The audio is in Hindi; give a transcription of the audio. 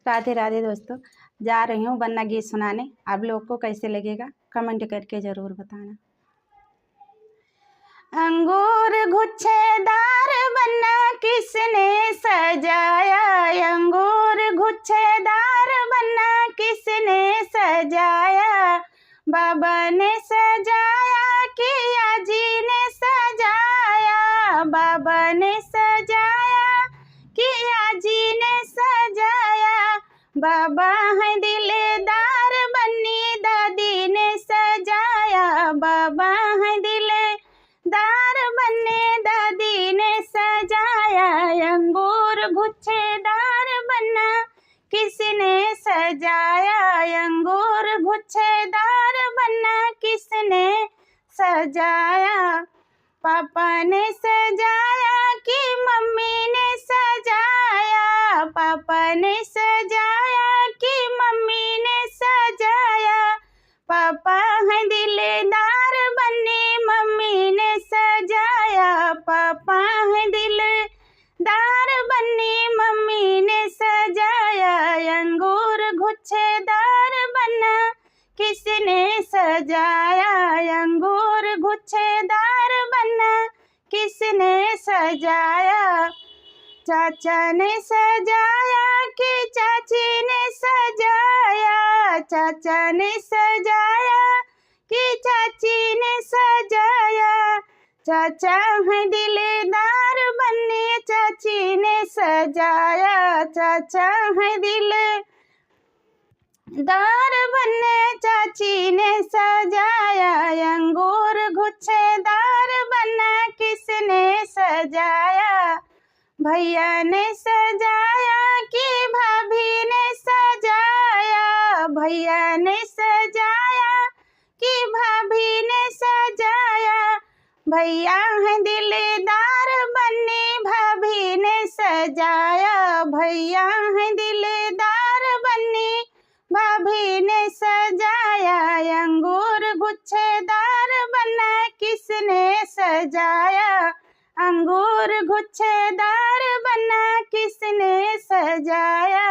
राधे राधे दोस्तों, जा रही हूँ बन्ना गीत सुनाने। आप लोग को कैसे लगेगा कमेंट करके ज़रूर बताना। अंगूर गुच्छेदार बन्ना किसने सजाया, अंगूर गुच्छेदार बन्ना किसने सजाया, बाबा ने सजाया कि आजी ने सजाया, बाबा ने सजाया कि आजी ने सजाया, बाबा है दिलदार बन्नी दादी ने सजाया, बाबा है दिलदार बन्नी दादी ने सजाया, अंगूर गुच्छेदार बन्ना किसने सजाया, अंगूर गुच्छेदार बन्ना किसने सजाया, पापा ने सजाया कि मम्मी ने सजाया, पापा ने सजाया कि मम्मी ने सजाया, पापा है दिलदार बन्नी मम्मी ने सजाया, पापा है दिलदार बन्नी मम्मी ने सजाया, अंगूर गुच्छेदार बन्ना किसने सजाया, अंगूर गुच्छेदार बन्ना किसने सजाया, चाचा ने सजाया कि चाची ने सजाया, चाचा ने सजाया कि चाची ने सजाया, चाचा है दिलदार बन्नी चाची ने सजाया, चाचा है दिलदार बन्ने चाची ने सजाया, अंगूर गुच्छेदार बन्ना किसने सजाया, भैया ने सजाया कि भाभी ने सजाया, भैया ने सजाया कि भाभी ने सजाया, भैया है दिलदार बन्नी भाभी ने सजाया, भैया है दिलदार बन्नी भाभी ने सजाया, अंगूर गुच्छेदार बन्ना किसने सजाया, अंगूर गुच्छेदार बन्ना किसने सजाया।